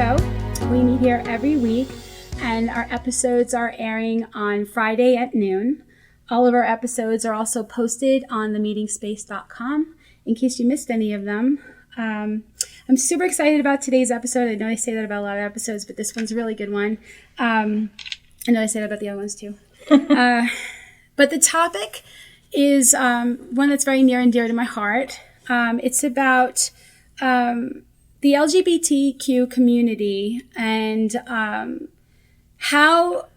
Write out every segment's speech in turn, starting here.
show. We meet here every week, and our episodes are airing on Friday at noon. All of our episodes are also posted on themeetingspace.com in case you missed any of them. I'm super excited about today's episode. I know I say that about a lot of episodes, but this one's a really good one. I know I say that about the other ones too. But the topic is one that's very near and dear to my heart. It's about the LGBTQ community and how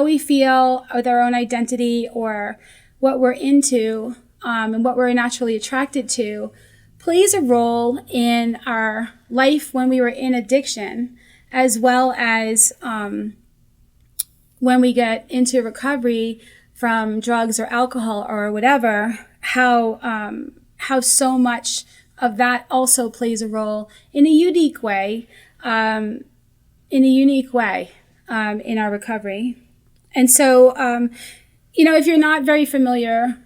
we feel with our own identity or what we're into and what we're naturally attracted to plays a role in our life when we were in addiction, as well as when we get into recovery from drugs or alcohol or whatever, how so much of that also plays a role in a unique way, in our recovery. And so, if you're not very familiar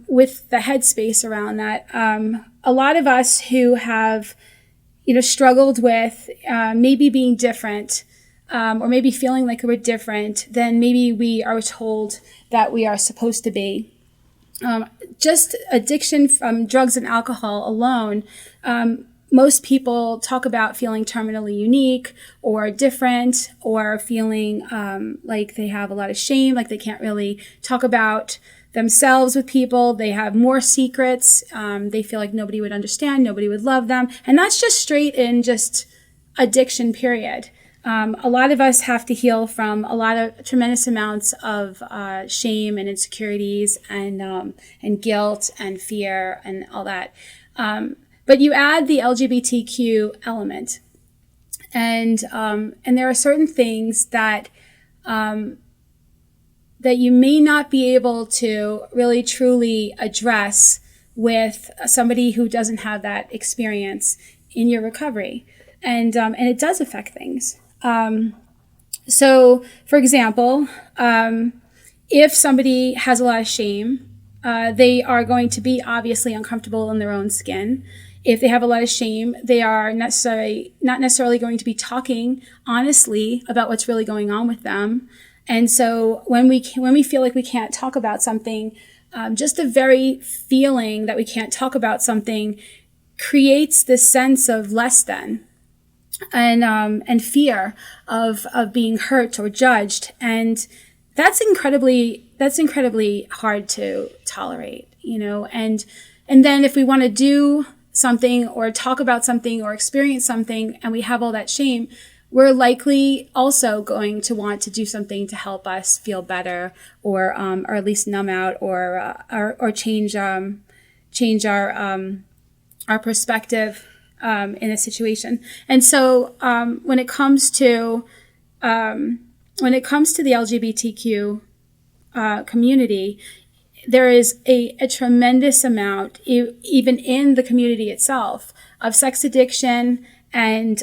with the headspace around that, a lot of us who have, struggled with maybe being different, or maybe feeling like we're different than maybe we are told that we are supposed to be. Just addiction from drugs and alcohol alone, most people talk about feeling terminally unique or different, or feeling like they have a lot of shame, like they can't really talk about themselves with people. They have more secrets. They feel like nobody would understand, nobody would love them. And that's just straight in just addiction, period. A lot of us have to heal from a lot of tremendous amounts of shame and insecurities and guilt and fear and all that. But you add the LGBTQ element, and there are certain things that you may not be able to really truly address with somebody who doesn't have that experience in your recovery, and it does affect things. So, for example, if somebody has a lot of shame, they are going to be obviously uncomfortable in their own skin. If they have a lot of shame, they are not necessarily going to be talking honestly about what's really going on with them. And so when we feel like we can't talk about something, just the very feeling that we can't talk about something creates this sense of less than. And fear of being hurt or judged, and that's incredibly hard to tolerate, and then if we want to do something or talk about something or experience something and we have all that shame, we're likely also going to want to do something to help us feel better, or at least numb out, or change our perspective in a situation. And so when it comes to the LGBTQ community, there is a tremendous amount, even in the community itself, of sex addiction and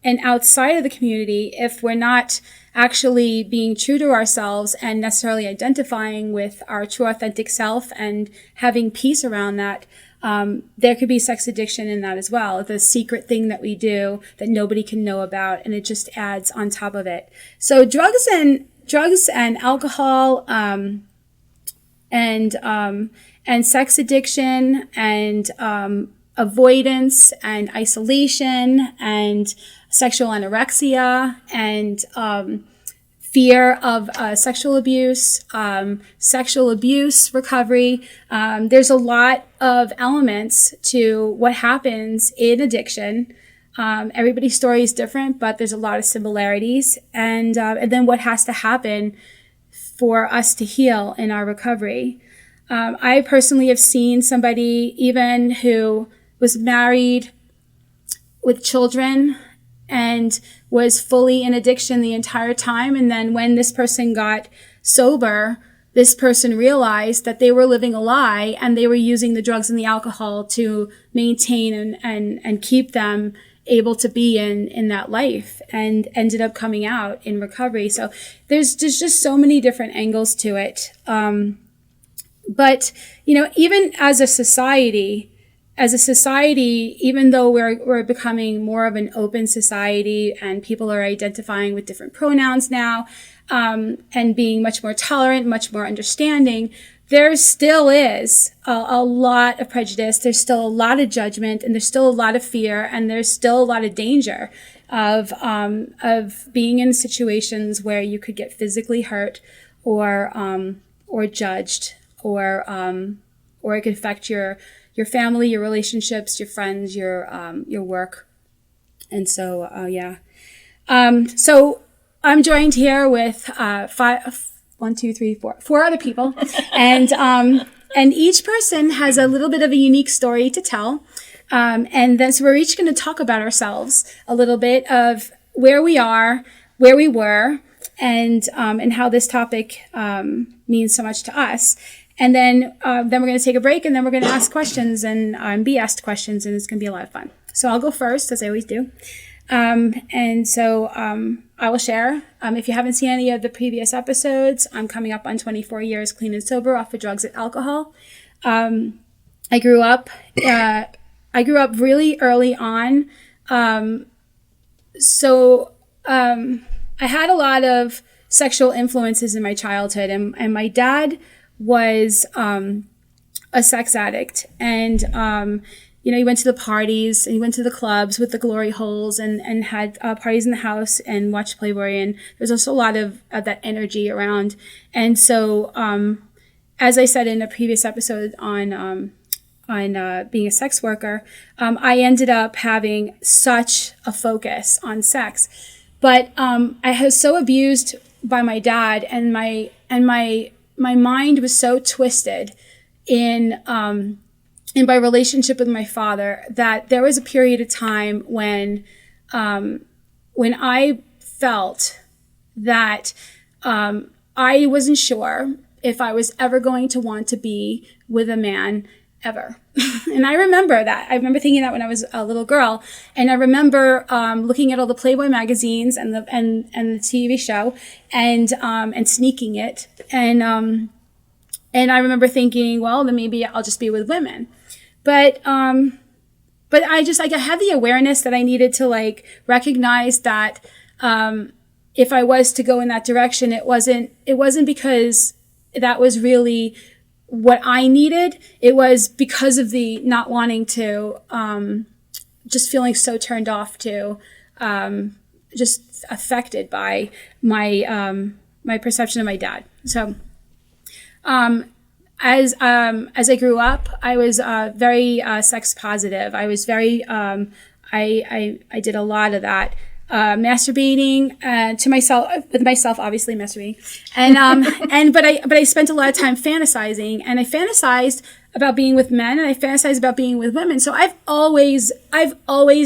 outside of the community, if we're not actually being true to ourselves and necessarily identifying with our true authentic self and having peace around that. There could be sex addiction in that as well, the secret thing that we do that nobody can know about, and it just adds on top of it. So drugs and alcohol, and sex addiction and avoidance and isolation and sexual anorexia and fear of sexual abuse recovery. There's a lot of elements to what happens in addiction. Everybody's story is different, but there's a lot of similarities. And then what has to happen for us to heal in our recovery. I personally have seen somebody even who was married with children and was fully in addiction the entire time. And then when this person got sober, this person realized that they were living a lie and they were using the drugs and the alcohol to maintain and keep them able to be in that life, and ended up coming out in recovery. So there's just so many different angles to it. But, even as a society, as a society, even though we're becoming more of an open society and people are identifying with different pronouns now, and being much more tolerant, much more understanding, there still is a lot of prejudice. There's still a lot of judgment, and there's still a lot of fear, and there's still a lot of danger of being in situations where you could get physically hurt, or judged, or it could affect your family, your relationships, your friends, your work. And so, so I'm joined here with four other people, and each person has a little bit of a unique story to tell. And then so we're each going to talk about ourselves a little bit of where we are, where we were, and how this topic means so much to us. And then we're going to take a break, and then we're going to ask questions and be asked questions, and it's going to be a lot of fun. So I'll go first, as I always do. And so I will share. If you haven't seen any of the previous episodes, I'm coming up on 24 years clean and sober off of drugs and alcohol. I grew up really early on. So I had a lot of sexual influences in my childhood, and my dad was a sex addict, and he went to the parties and he went to the clubs with the glory holes, and had parties in the house and watched Playboy, and there's also a lot of that energy around. And so as I said in a previous episode on being a sex worker, I ended up having such a focus on sex, but I was so abused by my dad, and my mind was so twisted in my relationship with my father, that there was a period of time when I felt that I wasn't sure if I was ever going to want to be with a man ever. And I remember that. I remember thinking that when I was a little girl, and I remember looking at all the Playboy magazines and the TV show, and sneaking it, and I remember thinking, well, then maybe I'll just be with women. But I had the awareness that I needed to recognize that if I was to go in that direction, it wasn't because that was really what I needed. It was because of the not wanting to, just feeling so turned off to, just affected by my perception of my dad. So, as I grew up, I was very sex positive. I was very I did a lot of that, masturbating to myself, with myself, obviously masturbating, and but I spent a lot of time fantasizing, and I fantasized about being with men, and I fantasized about being with women. So I've always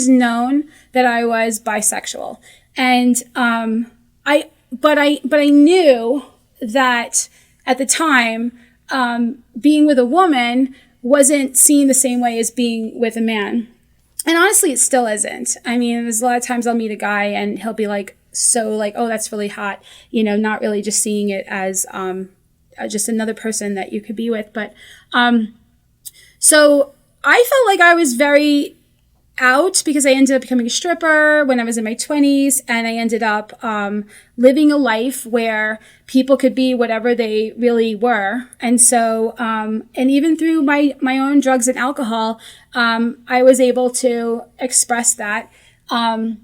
known that I was bisexual, and I knew that at the time, being with a woman wasn't seen the same way as being with a man. And honestly, it still isn't. I mean, there's a lot of times I'll meet a guy and he'll be oh, that's really hot, not really just seeing it as just another person that you could be with. But so I felt like I was very out, because I ended up becoming a stripper when I was in my 20s, and I ended up living a life where people could be whatever they really were. And so, and even through my own drugs and alcohol, I was able to express that. And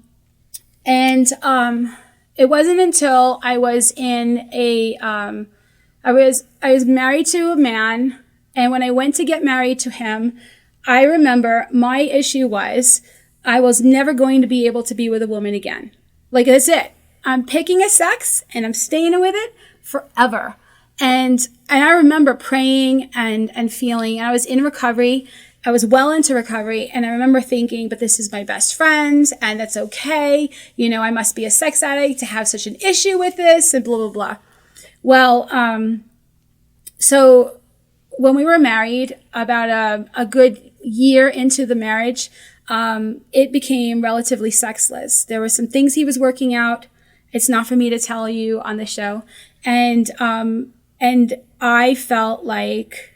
it wasn't until I was in I was married to a man, and when I went to get married to him, I remember my issue was I was never going to be able to be with a woman again. That's it. I'm picking a sex and I'm staying with it forever. And I remember praying and feeling, and I was in recovery. I was well into recovery, and I remember thinking, but this is my best friend, and that's okay. I must be a sex addict to have such an issue with this, and blah, blah, blah. Well, so when we were married, about a good year into the marriage, it became relatively sexless. There were some things he was working out. It's not for me to tell you on the show. And I felt like,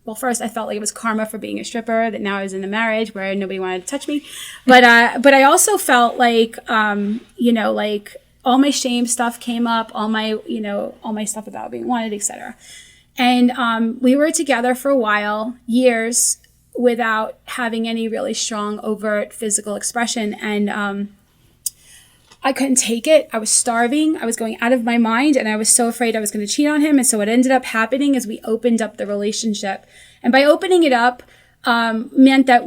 well, first I felt like it was karma for being a stripper, that now I was in a marriage where nobody wanted to touch me. But I also felt like, like all my shame stuff came up, all my stuff about being wanted, etc. And we were together for a while, years, without having any really strong, overt physical expression. And I couldn't take it. I was starving. I was going out of my mind, and I was so afraid I was going to cheat on him. And so what ended up happening is we opened up the relationship. And by opening it up, meant that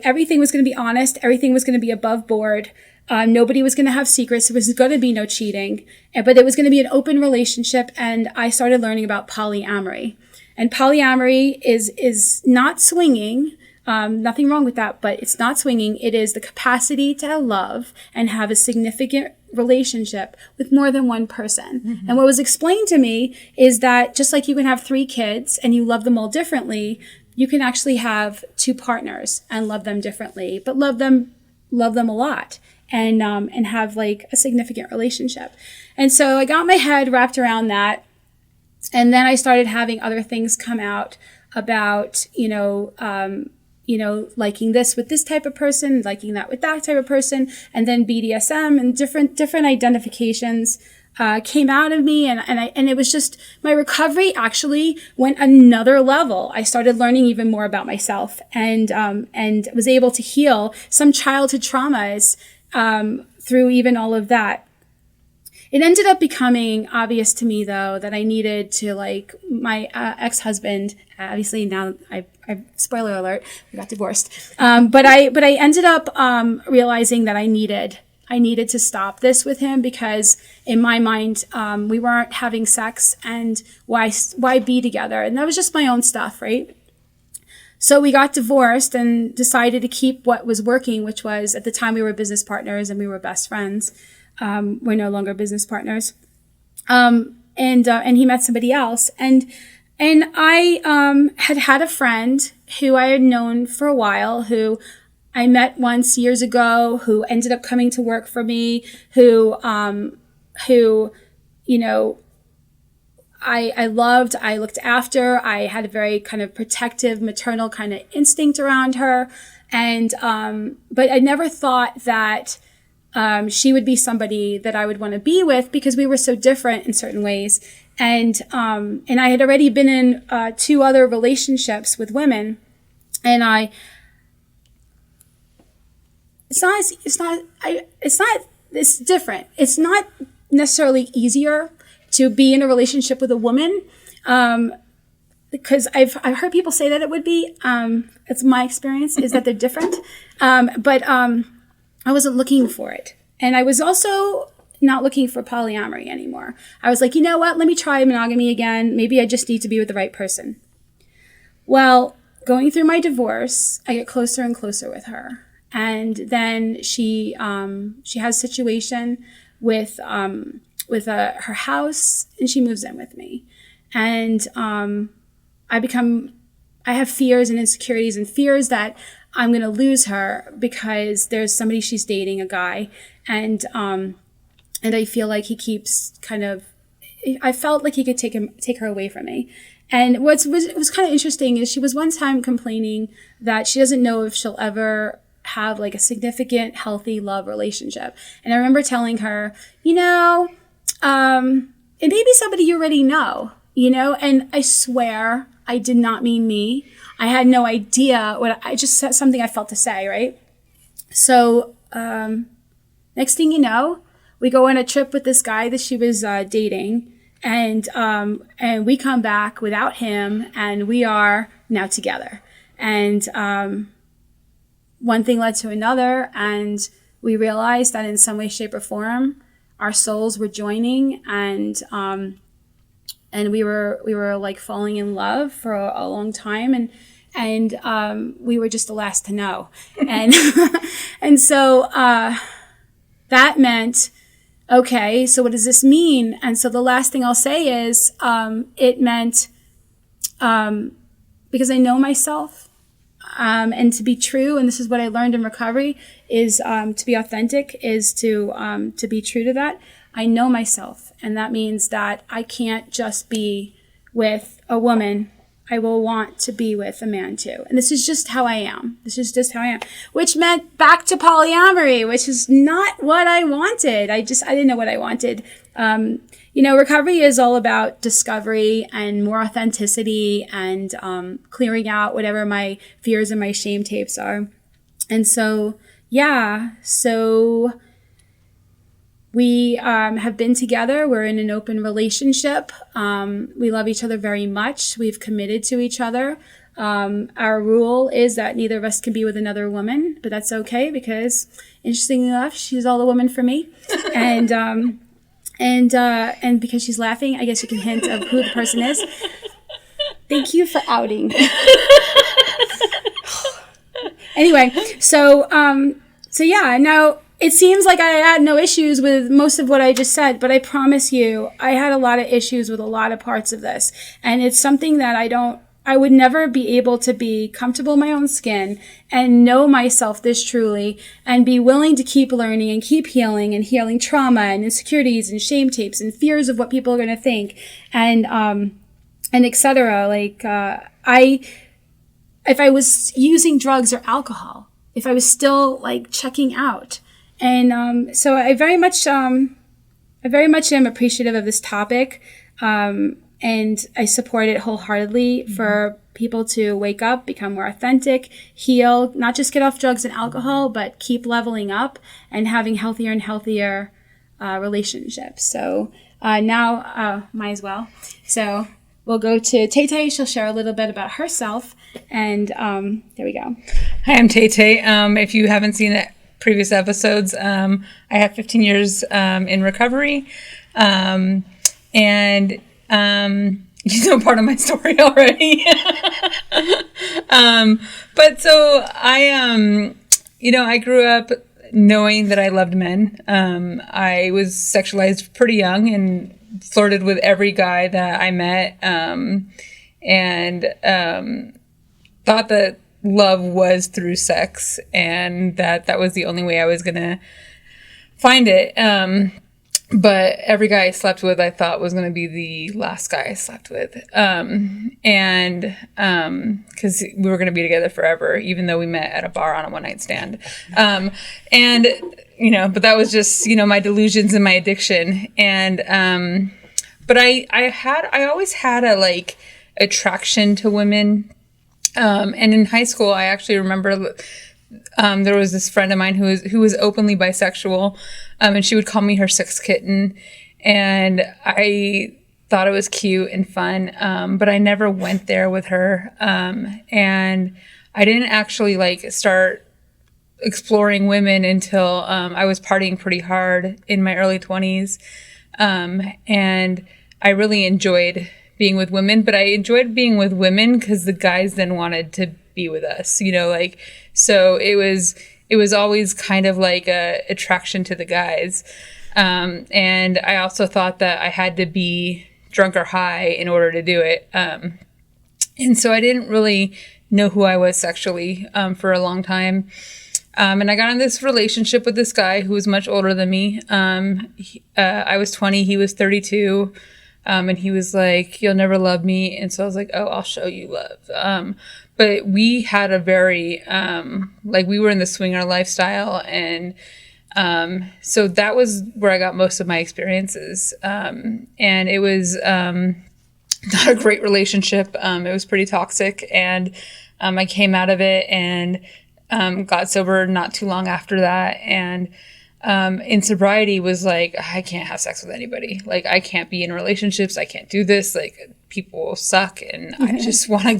everything was going to be honest. Everything was going to be above board. Nobody was going to have secrets. There was going to be no cheating, but it was going to be an open relationship. And I started learning about polyamory. And polyamory is not swinging. Nothing wrong with that, but it's not swinging. It is the capacity to love and have a significant relationship with more than one person. Mm-hmm. And what was explained to me is that just like you can have 3 kids and you love them all differently, you can actually have 2 partners and love them differently, but love them a lot. And have like a significant relationship. And so I got my head wrapped around that. And then I started having other things come out about, liking this with this type of person, liking that with that type of person. And then BDSM and different identifications came out of me. And it was just, my recovery actually went another level. I started learning even more about myself and was able to heal some childhood traumas through even all of that. It ended up becoming obvious to me, though, that I needed to, like, my ex-husband, obviously now I spoiler alert, we got divorced. But I ended up realizing that I needed to stop this with him, because in my mind, we weren't having sex, and why be together? And that was just my own stuff, right? So we got divorced and decided to keep what was working, which was, at the time we were business partners and we were best friends. We're no longer business partners. And he met somebody else. And I had a friend who I had known for a while, who I met once years ago, who ended up coming to work for me, who I loved, I looked after, I had a very kind of protective, maternal kind of instinct around her. And, but I never thought that, she would be somebody that I would want to be with, because we were so different in certain ways. And I had already been in, 2 other relationships with women, and it's different. It's not necessarily easier to be in a relationship with a woman, because I've heard people say that it would be. It's my experience is that they're different, but I wasn't looking for it, and I was also not looking for polyamory anymore. I was like, you know what? Let me try monogamy again. Maybe I just need to be with the right person. Well, going through my divorce, I get closer and closer with her, and then she has a situation with her house, and she moves in with me. And I have fears and insecurities and fears that I'm going to lose her because there's somebody she's dating, a guy. And I feel like he keeps I felt like he could take her away from me. And it was kind of interesting is she was one time complaining that she doesn't know if she'll ever have like a significant, healthy love relationship. And I remember telling her, it may be somebody you already know, and I swear I did not mean me. I had no idea I just said something I felt to say, right? So, next thing you know, we go on a trip with this guy that she was dating, and we come back without him, and we are now together. And one thing led to another, and we realized that in some way, shape, or form, our souls were joining, and we were like falling in love for a long time, and we were just the last to know, and and so that meant, okay, so what does this mean? And so the last thing I'll say is it meant because I know myself. And to be true, and this is what I learned in recovery, is to be authentic, is to be true to that. I know myself, and that means that I can't just be with a woman. I will want to be with a man too. And this is just how I am. This is just how I am. Which meant back to polyamory, which is not what I wanted. I didn't know what I wanted. Recovery is all about discovery and more authenticity and clearing out whatever my fears and my shame tapes are. And so, we have been together. We're in an open relationship. We love each other very much. We've committed to each other. Our rule is that neither of us can be with another woman, but that's okay because, interestingly enough, she's all the woman for me. And because she's laughing, I guess you can hint of who the person is. Thank you for outing. Anyway, now it seems like I had no issues with most of what I just said, but I promise you, I had a lot of issues with a lot of parts of this. And it's something that I would never be able to be comfortable in my own skin and know myself this truly and be willing to keep learning and keep healing and healing trauma and insecurities and shame tapes and fears of what people are going to think and et cetera. If I was using drugs or alcohol, if I was still checking out. And so I very much am appreciative of this topic. And I support it wholeheartedly for people to wake up, become more authentic, heal, not just get off drugs and alcohol, but keep leveling up and having healthier and healthier relationships. So now, might as well. So we'll go to Tay. She'll share a little bit about herself. And there we go. Hi, I'm Tay. If you haven't seen it, previous episodes, I have 15 years in recovery. You know part of my story already. But so I grew up knowing that I loved men. I was sexualized pretty young and flirted with every guy that I met. Thought that love was through sex and that was the only way I was going to find it. But every guy I slept with, I thought was going to be the last guy I slept with. Cause we were going to be together forever, even though we met at a bar on a one-night stand. But that was just, my delusions and my addiction. But I always had a attraction to women. And in high school, I actually remember, there was this friend of mine who was openly bisexual, and she would call me her sex kitten, and I thought it was cute and fun, but I never went there with her, and I didn't actually start exploring women until I was partying pretty hard in my early 20s, and I really enjoyed being with women, but I enjoyed being with women because the guys then wanted to be with us, so it was always kind of a attraction to the guys. And I also thought that I had to be drunk or high in order to do it. And so I didn't really know who I was sexually, for a long time. And I got in this relationship with this guy who was much older than me. I was 20, he was 32. And he was like, "You'll never love me." And so I was like, "Oh, I'll show you love." But we had a very, we were in the swinger lifestyle. And so that was where I got most of my experiences. And it was not a great relationship. It was pretty toxic. And I came out of it and got sober not too long after that. And in sobriety was I can't have sex with anybody. I can't be in relationships. I can't do this. People suck. And I just want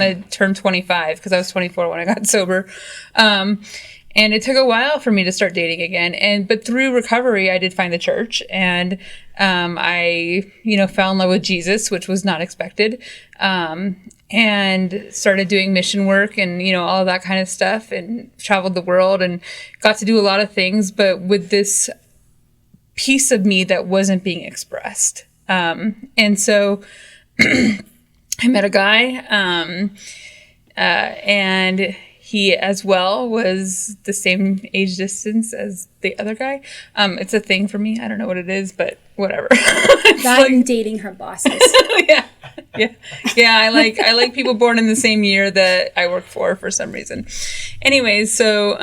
to turn 25 because I was 24 when I got sober. And it took a while for me to start dating again. But through recovery, I did find the church and, I, fell in love with Jesus, which was not expected. And started doing mission work and, all of that kind of stuff and traveled the world and got to do a lot of things, but with this piece of me that wasn't being expressed. And so I met a guy, and he as well was the same age distance as the other guy. It's a thing for me. I don't know what it is, but whatever. That and dating her bosses. Yeah. Yeah. I like people born in the same year that I work for some reason. Anyways, so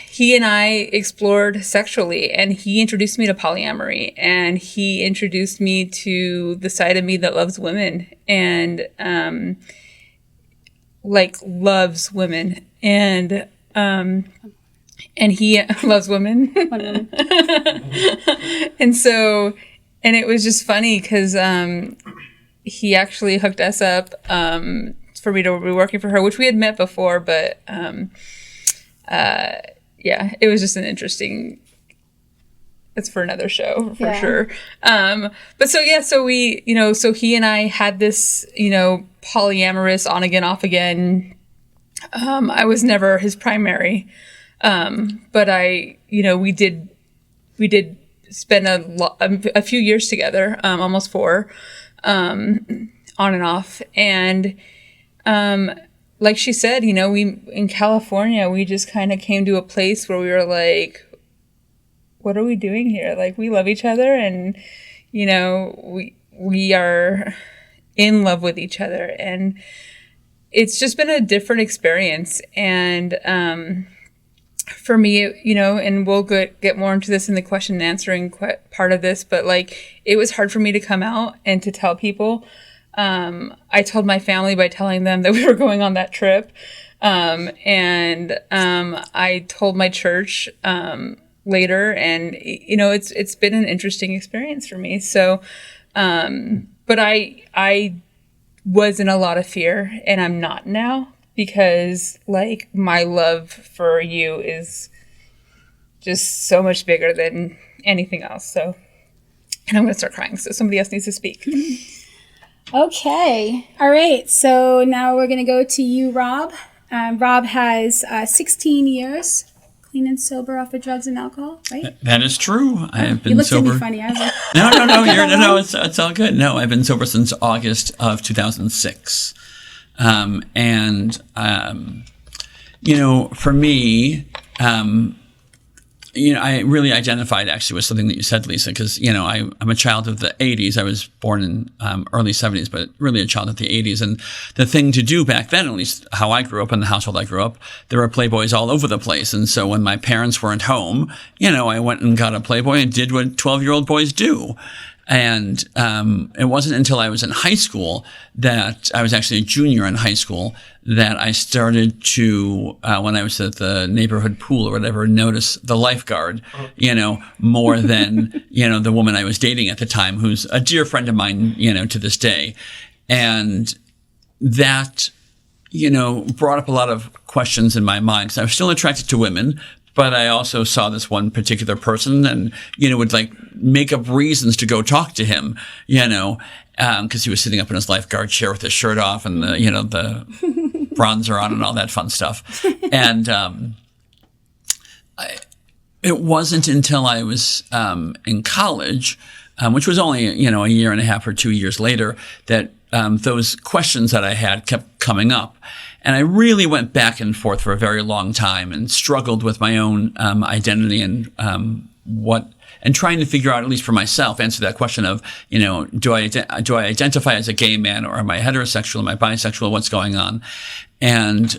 he and I explored sexually, and he introduced me to polyamory, and he introduced me to the side of me that loves women and loves women, and he loves women. And it was just funny because he actually hooked us up for me to be working for her, which we had met before, but it was just an interesting. It's for another show for sure. So he and I had this, polyamorous on again, off again. I was never his primary, but we did spend a few years together, almost 4, on and off, and like she said, we in California, we just kind of came to a place where we were like, what are we doing here? Like, we love each other, and we are in love with each other, and it's just been a different experience. And for me, and we'll get more into this in the question and answering part of this, but it was hard for me to come out and to tell people. I told my family by telling them that we were going on that trip. And I told my church later, and it's been an interesting experience for me. So, but I was in a lot of fear, and I'm not now, because my love for you is just so much bigger than anything else. So, and I'm going to start crying, so somebody else needs to speak. Okay. All right. So now we're going to go to you, Rob. Rob has 16 years clean and sober off of drugs and alcohol, right? That is true. I have been you looked sober. at me funny. I was like, No. It's all good. No, I've been sober since August of 2006. For me, I really identified actually with something that you said, Lisa, because, I'm a child of the 80s. I was born in early 70s, but really a child of the 80s. And the thing to do back then, at least how I grew up in the household I grew up, there were Playboys all over the place. And so when my parents weren't home, I went and got a Playboy and did what 12-year-old boys do. And it wasn't until I was in high school that I was actually a junior in high school that I started to, when I was at the neighborhood pool or whatever, notice the lifeguard, more than, the woman I was dating at the time, who's a dear friend of mine, to this day. And that, brought up a lot of questions in my mind, because I was still attracted to women. But I also saw this one particular person and, would make up reasons to go talk to him, because he was sitting up in his lifeguard chair with his shirt off and the bronzer on and all that fun stuff. And it wasn't until I was in college, which was only, a year and a half or 2 years later, that those questions that I had kept coming up. And I really went back and forth for a very long time and struggled with my own identity and and trying to figure out, at least for myself, answer that question of, do I identify as a gay man, or am I heterosexual, am I bisexual, what's going on? And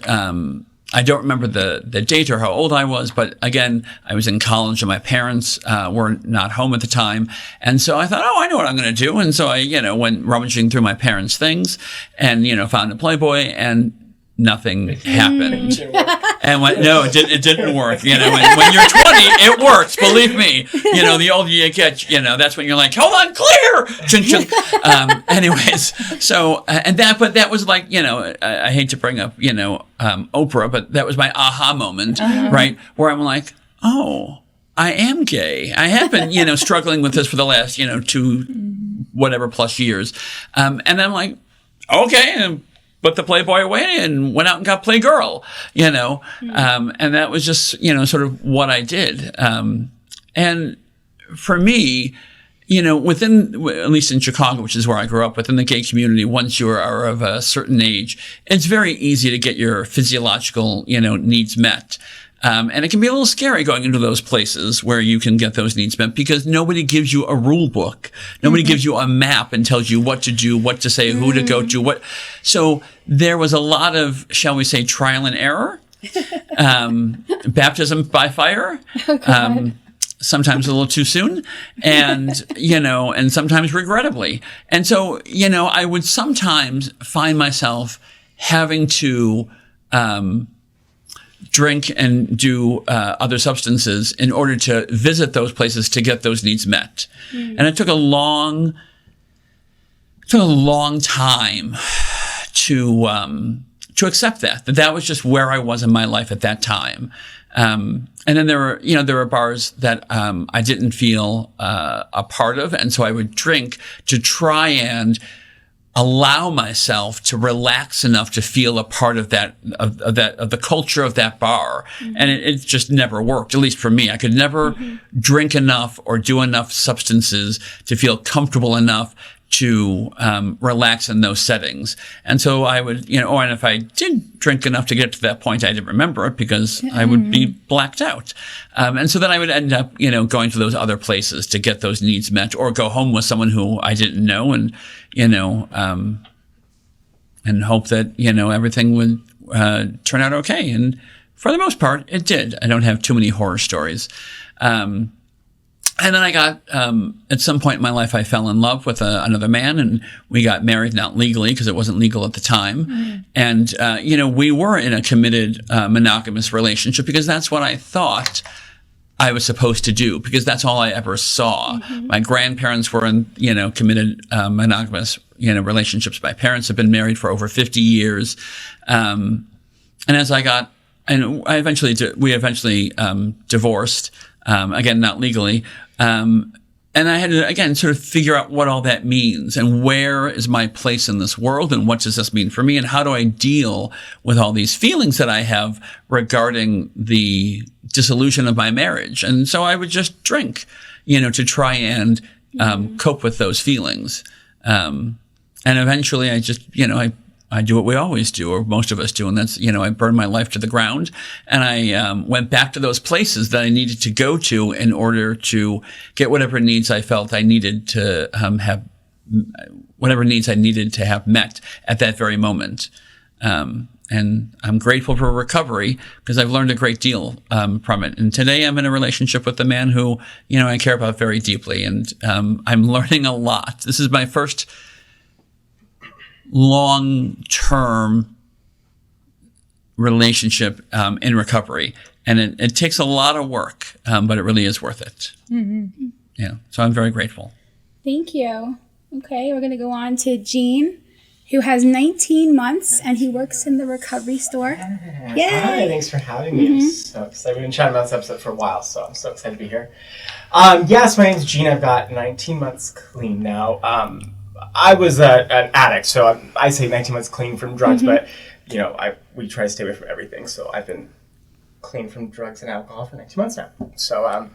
I don't remember the date or how old I was, but again, I was in college and my parents were not home at the time. And so I thought, I know what I'm going to do. And so I, went rummaging through my parents' things and, found a Playboy, and nothing happened. And no, it didn't work. When you're 20, it works. Believe me. The older you get, that's when you're like, hold on, clear. Ching, ching. Anyways, so but that was like, I hate to bring up, Oprah, but that was my aha moment, right? Where I'm like, oh, I am gay. I have been, struggling with this for the last, 2 whatever plus years, and then I'm like, okay. Put the Playboy away and went out and got Playgirl, and that was just, sort of what I did. And for me, within, at least in Chicago, which is where I grew up, within the gay community, once you are of a certain age, it's very easy to get your physiological, needs met. And it can be a little scary going into those places where you can get those needs met because nobody gives you a rule book. Nobody gives you a map and tells you what to do, what to say, who to go to, what. So there was a lot of, shall we say, trial and error, baptism by fire. Sometimes a little too soon and, and sometimes regrettably. And so, I would sometimes find myself having to, drink and do other substances in order to visit those places to get those needs met. And it took a long time to accept that was just where I was in my life at that time. And then there were bars that I didn't feel a part of, and so I would drink to try and allow myself to relax enough to feel a part of that of the culture of that bar. And it just never worked, at least for me. I could never drink enough or do enough substances to feel comfortable enough to relax in those settings. And so I would, and if I did drink enough to get to that point, I didn't remember it because I would be blacked out. And so then I would end up, going to those other places to get those needs met or go home with someone who I didn't know and, and hope that, everything would turn out okay. And for the most part, it did. I don't have too many horror stories. And then I got, at some point in my life, I fell in love with another man and we got married, not legally because it wasn't legal at the time. And, we were in a committed, monogamous relationship because that's what I thought I was supposed to do because that's all I ever saw. My grandparents were in, committed, monogamous, relationships. My parents have been married for over 50 years. And as I got, and we eventually divorced, again, not legally. And I had to, again, sort of figure out what all that means and where is my place in this world and what does this mean for me and how do I deal with all these feelings that I have regarding the dissolution of my marriage. And so I would just drink, to try and cope with those feelings. And eventually I just, I do what we always do, or most of us do, and that's, I burned my life to the ground, and I went back to those places that I needed to go to in order to get whatever needs I felt I needed to have met at that very moment. And I'm grateful for recovery because I've learned a great deal from it. And today I'm in a relationship with a man who, I care about very deeply, and I'm learning a lot. This is my first long-term relationship in recovery. And it takes a lot of work, but it really is worth it. So I'm very grateful. Thank you. Okay, we're going to go on to Gene, who has 19 months, and he works in the recovery store. Yay! Hi, thanks for having me. I'm so excited. We've been chatting about this episode for a while, so I'm so excited to be here. Yes, my name's Gene. I've got 19 months clean now. I was an addict, so I say 19 months clean from drugs, but, we try to stay away from everything. So I've been clean from drugs and alcohol for 19 months now. So,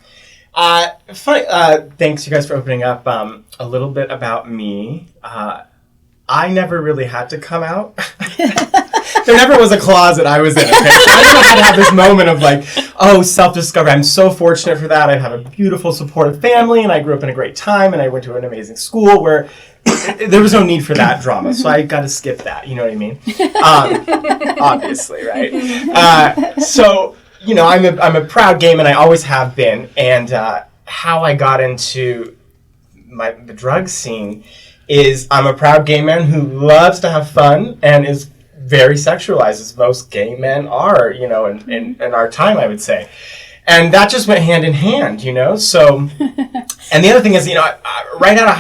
thanks you guys for opening up a little bit about me. I never really had to come out. There never was a closet I was in. Okay? So I never had to have this moment of self-discovery. I'm so fortunate for that. I have a beautiful, supportive family, and I grew up in a great time, and I went to an amazing school where there was no need for that drama. So I got to skip that. You know what I mean? Obviously, right? I'm a proud gay man. I always have been. And how I got into the drug scene is I'm a proud gay man who loves to have fun and is very sexualized, as most gay men are, in our time, I would say. And that just went hand in hand, So, and the other thing is, right out of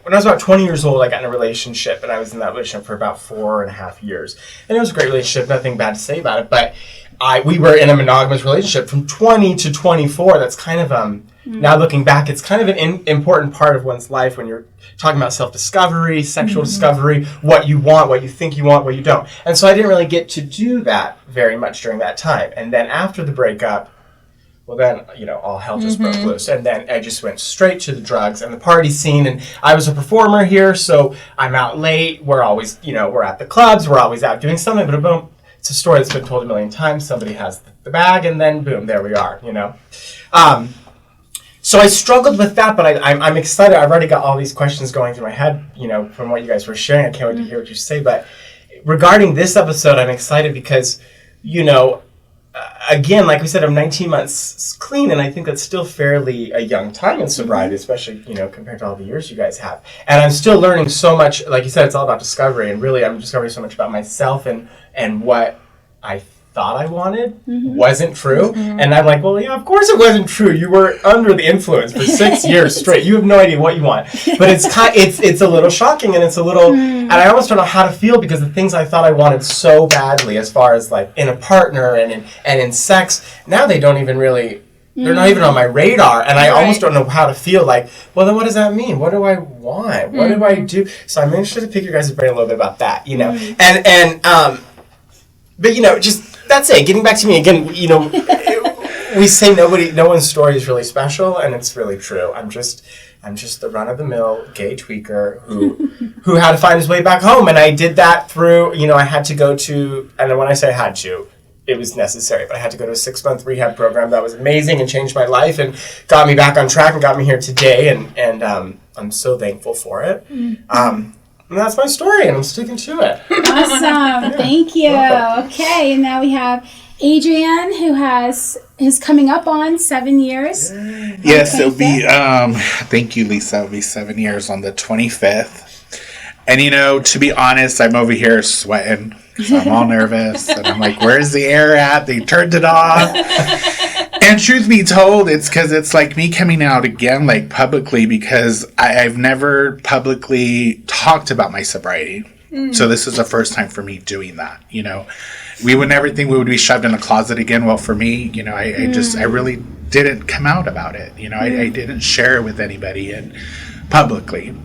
when I was about 20 years old, I got in a relationship, and I was in that relationship for about 4.5 years. And it was a great relationship, nothing bad to say about it, but we were in a monogamous relationship from 20 to 24. That's kind of, now looking back, it's kind of an important part of one's life when you're talking about self-discovery, sexual discovery, what you want, what you think you want, what you don't. And so I didn't really get to do that very much during that time. And then after the breakup, well then, all hell just broke loose. And then I just went straight to the drugs and the party scene. And I was a performer here, so I'm out late. We're always, we're at the clubs. We're always out doing something. But it's a story that's been told a million times. Somebody has the bag, and then boom, there we are, So I struggled with that, but I'm excited. I've already got all these questions going through my head, from what you guys were sharing. I can't wait to hear what you say. But regarding this episode, I'm excited because, again, like we said, I'm 19 months clean, and I think that's still fairly a young time in sobriety, especially, compared to all the years you guys have. And I'm still learning so much. Like you said, it's all about discovery, and really I'm discovering so much about myself and what I thought I wanted wasn't true. And I'm like, well, yeah, of course it wasn't true. You were under the influence for 6 years straight. You have no idea what you want. But it's a little shocking, and it's a little, and I almost don't know how to feel, because the things I thought I wanted so badly, as far as like in a partner and in sex, now they don't even really, they're not even on my radar, and I almost don't know how to feel. Like, well, then what does that mean? What do I want? What do I do? So I'm interested to pick your guys' brain a little bit about that, but just, that's it. Getting back to me again, we say no one's story is really special, and it's really true. I'm just the run-of-the-mill gay tweaker who had to find his way back home, and I did that through, I had to go to, and when I say I had to, it was necessary, but I had to go to a 6-month rehab program that was amazing and changed my life and got me back on track and got me here today, and I'm so thankful for it. And that's my story, and I'm sticking to it. Awesome. Thank you. Okay, and now we have Adrian, who is coming up on 7 years. Yes, it'll be, thank you, Lisa. It'll be 7 years on the 25th. And, to be honest, I'm over here sweating. So I'm all nervous. And I'm like, where's the air at? They turned it off. And truth be told, it's because it's like me coming out again, like publicly, because I've never publicly talked about my sobriety. So this is the first time for me doing that. We would never think we would be shoved in a closet again. Well, for me, I really didn't come out about it. I didn't share it with anybody and publicly.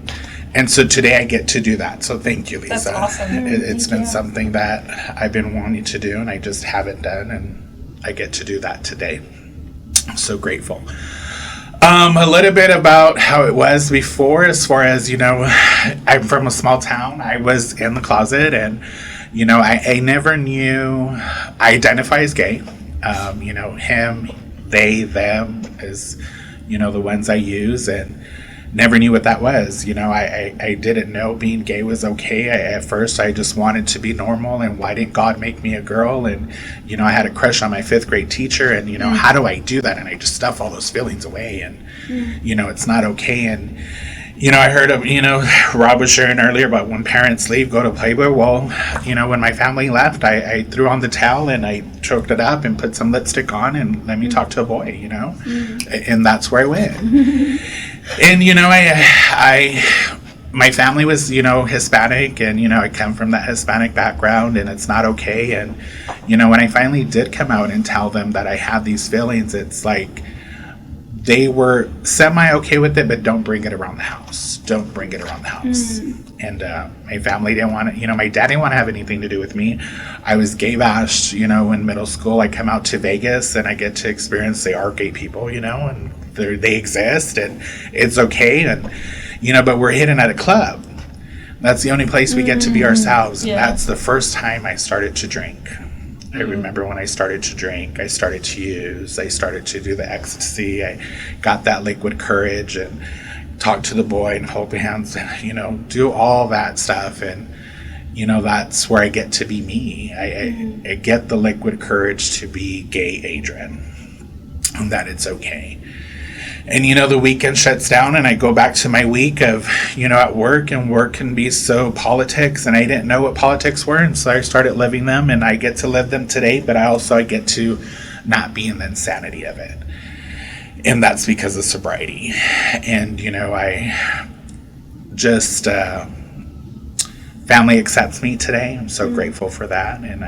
And so today I get to do that. So thank you, Lisa. That's awesome. It's been something that I've been wanting to do, and I just haven't done, and I get to do that today. I'm so grateful. A little bit about how it was before, as far as, I'm from a small town. I was in the closet, and, I never knew. I identify as gay. Him, they, them is, the ones I use, and never knew what that was. I didn't know being gay was okay. At first, I just wanted to be normal, and why didn't God make me a girl? And, I had a crush on my 5th grade teacher, and, how do I do that? And I just stuff all those feelings away, and, it's not okay. And, I heard of, Rob was sharing earlier about when parents leave, go to Playboy. Well, when my family left, I threw on the towel, and I choked it up and put some lipstick on and let me talk to a boy, and that's where I went. And, my family was, Hispanic, and, I come from that Hispanic background, and it's not okay. And, when I finally did come out and tell them that I had these feelings, it's like they were semi-okay with it, but don't bring it around the house. Don't bring it around the house. And my family didn't want to, my dad didn't want to have anything to do with me. I was gay bashed, in middle school. I come out to Vegas, and I get to experience they are gay people, and they exist, and it's okay. And, but we're hidden at a club. That's the only place we get to be ourselves. And that's the first time I started to drink. I remember when I started to drink, I started to use, I started to do the ecstasy. I got that liquid courage and talk to the boy and hold hands and, do all that stuff. And, that's where I get to be me. I get the liquid courage to be gay Adrian, and that it's okay. And, the weekend shuts down, and I go back to my week of, at work, and work can be so politics, and I didn't know what politics were, and so I started living them, and I get to live them today, but I get to not be in the insanity of it. And that's because of sobriety. And, I just, family accepts me today. I'm so grateful for that. And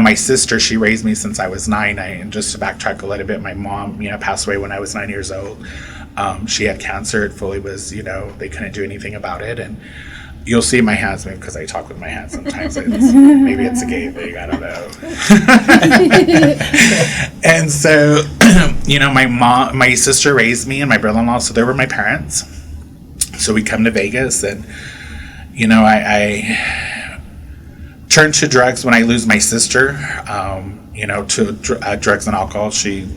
my sister, she raised me since I was 9. And just to backtrack a little bit, my mom, passed away when I was 9 years old. She had cancer. It fully was, they couldn't do anything about it. And you'll see my hands move because I talk with my hands sometimes. Maybe it's a gay thing. I don't know. And so, my sister raised me, and my brother-in-law, so they were my parents. So we come to Vegas, and I turn to drugs when I lose my sister, to drugs and alcohol. She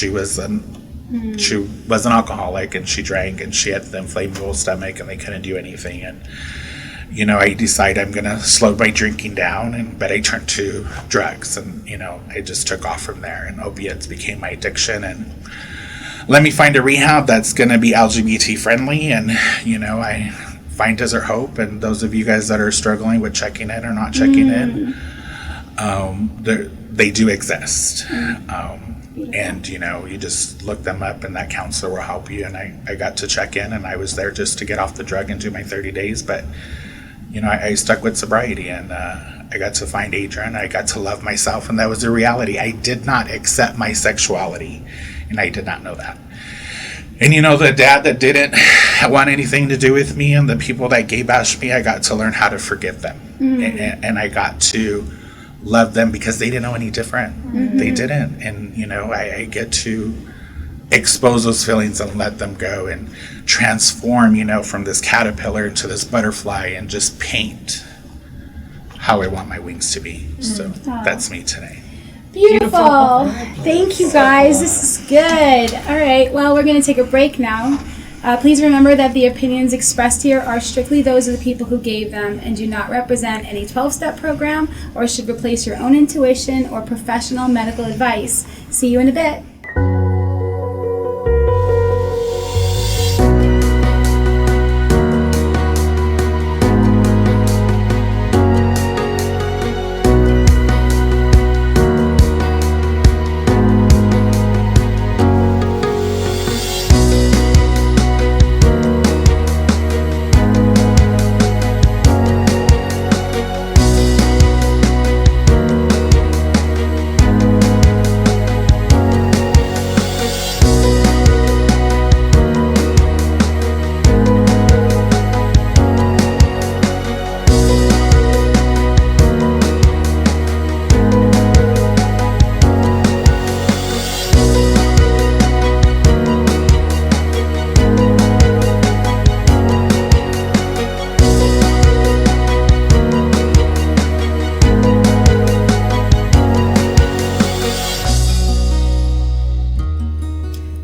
was she was an alcoholic, and she drank, and she had the inflammable stomach, and they couldn't do anything. And I decide I'm gonna slow my drinking down, but I turned to drugs, and I just took off from there. And opiates became my addiction, and let me find a rehab that's gonna be LGBT friendly, and I find Desert Hope, and those of you guys that are struggling with checking in or not checking in, they do exist. And you just look them up, and that counselor will help you. And I got to check in, and I was there just to get off the drug and do my 30 days. But I stuck with sobriety, and I got to find Adrian. I got to love myself, and that was the reality. I did not accept my sexuality, and I did not know that. And the dad that didn't want anything to do with me, and the people that gay bashed me, I got to learn how to forgive them. And I got to love them because they didn't know any different. They didn't. And I get to expose those feelings and let them go, and transform from this caterpillar to this butterfly, and just paint how I want my wings to be. So that's me today. Beautiful. Thank you, guys. This is good. All right. Well, we're going to take a break now. Please remember that the opinions expressed here are strictly those of the people who gave them, and do not represent any 12-step program, or should replace your own intuition or professional medical advice. See you in a bit.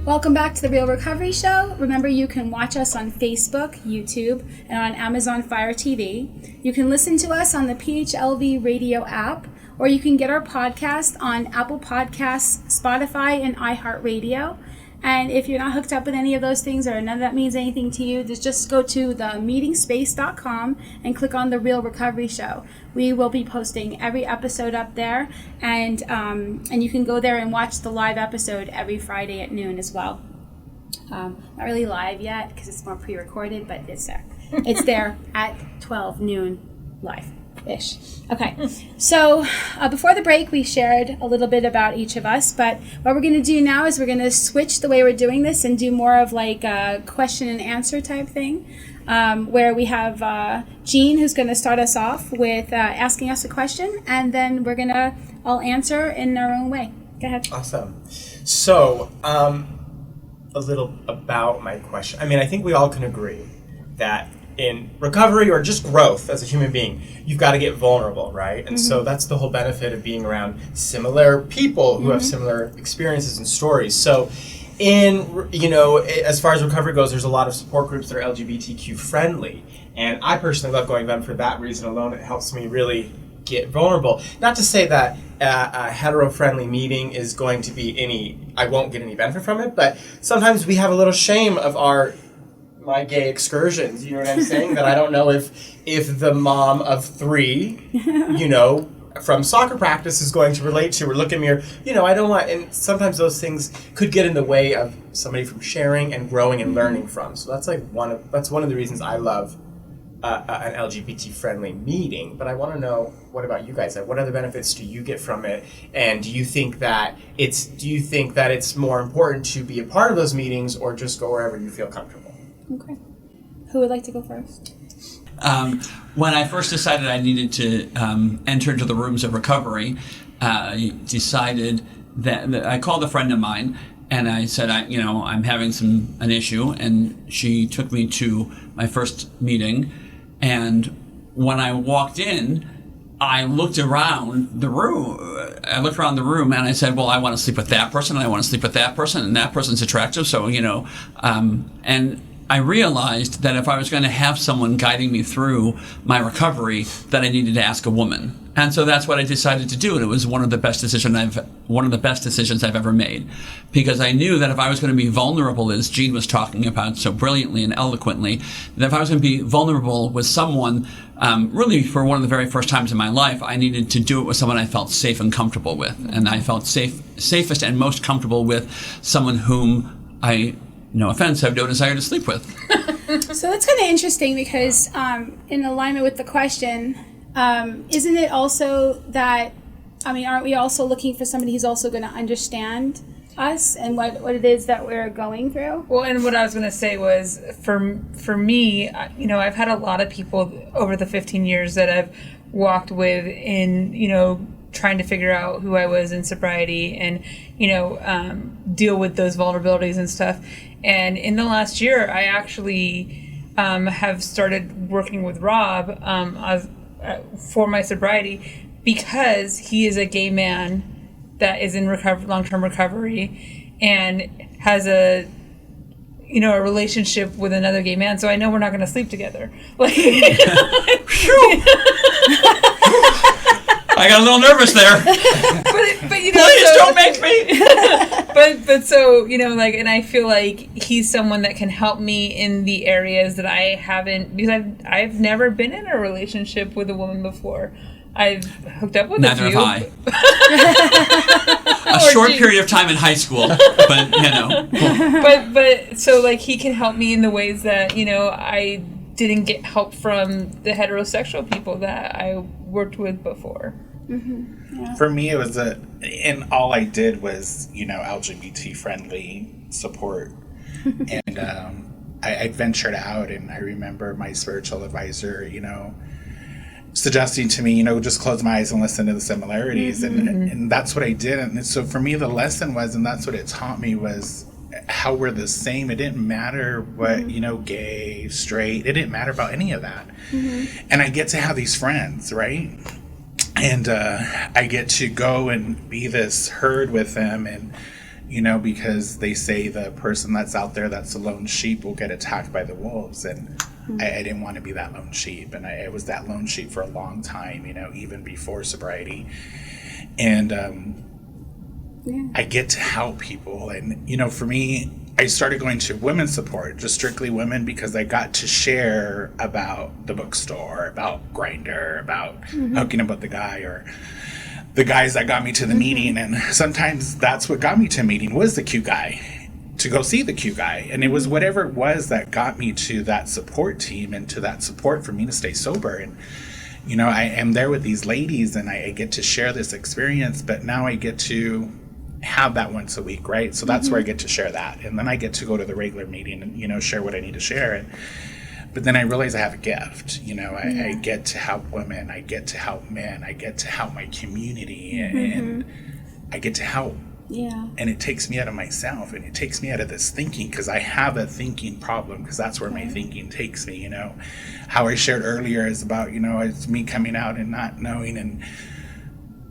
Welcome back to The Real Recovery Show. Remember, you can watch us on Facebook, YouTube, and on Amazon Fire TV. You can listen to us on the PHLV radio app, or you can get our podcast on Apple Podcasts, Spotify, and iHeartRadio. And if you're not hooked up with any of those things, or none of that means anything to you, just go to themeetingspace.com and click on The Real Recovery Show. We will be posting every episode up there, and you can go there and watch the live episode every Friday at noon as well. Not really live yet because it's more pre-recorded, but it's there. It's there at 12 noon live-ish. Okay, so before the break, we shared a little bit about each of us, but what we're going to do now is we're going to switch the way we're doing this and do more of like a question and answer type thing, where we have Jean, who's going to start us off with asking us a question, and then we're going to all answer in our own way. Go ahead. Awesome. So, a little about my question. I mean, I think we all can agree that in recovery or just growth as a human being, you've got to get vulnerable, right? And so that's the whole benefit of being around similar people who have similar experiences and stories. So as far as recovery goes, there's a lot of support groups that are LGBTQ friendly. And I personally love going to them for that reason alone. It helps me really get vulnerable. Not to say that a hetero-friendly meeting is going to be I won't get any benefit from it, but sometimes we have a little shame of my gay excursions, you know what I'm saying? That I don't know if the mom of 3, from soccer practice is going to relate to or look at me, or, I don't want, and sometimes those things could get in the way of somebody from sharing and growing and learning from. So that's one of the reasons I love an LGBT friendly meeting. But I want to know, what about you guys? What other benefits do you get from it? And do you think that it's more important to be a part of those meetings, or just go wherever you feel comfortable? Okay. Who would like to go first? When I first decided I needed to enter into the rooms of recovery, I decided that I called a friend of mine, and I said, I'm having an issue, and she took me to my first meeting. And when I walked in, I looked around the room. And I said, well, I want to sleep with that person, and I want to sleep with that person, and that person's attractive. So, and I realized that if I was going to have someone guiding me through my recovery, that I needed to ask a woman. And so that's what I decided to do, and it was one of the best decisions I've ever made, because I knew that if I was going to be vulnerable, as Jean was talking about so brilliantly and eloquently, that if I was going to be vulnerable with someone, really for one of the very first times in my life, I needed to do it with someone I felt safe and comfortable with, and I felt safest and most comfortable with someone whom I, no offense, have no desire to sleep with. So that's kind of interesting because in alignment with the question, isn't it also that, aren't we also looking for somebody who's also going to understand us and what it is that we're going through? Well, and what I was going to say was, for me, I've had a lot of people over the 15 years that I've walked with in, trying to figure out who I was in sobriety and, deal with those vulnerabilities and stuff. And in the last year, I actually have started working with Rob for my sobriety, because he is a gay man that is in long-term recovery and has a relationship with another gay man. So I know we're not going to sleep together. I got a little nervous there. but Please don't make me. but so, and I feel like he's someone that can help me in the areas that I haven't, because I've never been in a relationship with a woman before. I've hooked up with Neither a few. have I. A short period of time in high school, but But so he can help me in the ways that, I didn't get help from the heterosexual people that I worked with before. Mm-hmm. Yeah. For me, it was and all I did was, LGBT friendly support. And I ventured out, and I remember my spiritual advisor, suggesting to me, just close my eyes and listen to the similarities. Mm-hmm. And that's what I did. And so for me, the lesson was, and that's what it taught me, was how we're the same. It didn't matter what, gay, straight, it didn't matter about any of that. Mm-hmm. And I get to have these friends, right? And I get to go and be this herd with them, and because they say the person that's out there that's a lone sheep will get attacked by the wolves, and I didn't want to be that lone sheep, and I was that lone sheep for a long time, even before sobriety. And I get to help people, and for me, I started going to women's support, just strictly women, because I got to share about the bookstore, about Grindr, about hooking up with the guy, or the guys that got me to the meeting. And sometimes that's what got me to a meeting, was the cute guy, to go see the cute guy. And it was whatever it was that got me to that support team and to that support for me to stay sober. And I am there with these ladies, and I get to share this experience, but now I get to have that once a week, right? So that's where I get to share that, and then I get to go to the regular meeting and share what I need to share. But then I realize I have a gift. I get to help women, I get to help men, I get to help my community, and I get to help. Yeah. And it takes me out of myself, and it takes me out of this thinking, because I have a thinking problem, because that's where my thinking takes me. How I shared earlier is about, it's me coming out and not knowing, and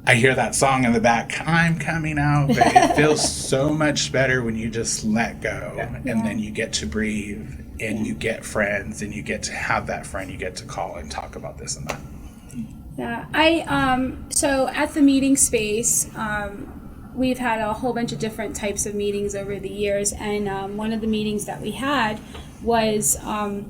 I hear that song in the back, I'm coming out, but it feels so much better when you just let go, and then you get to breathe, and you get friends, and you get to have that friend you get to call and talk about this and that. Yeah, so at the meeting space, we've had a whole bunch of different types of meetings over the years, and one of the meetings that we had was an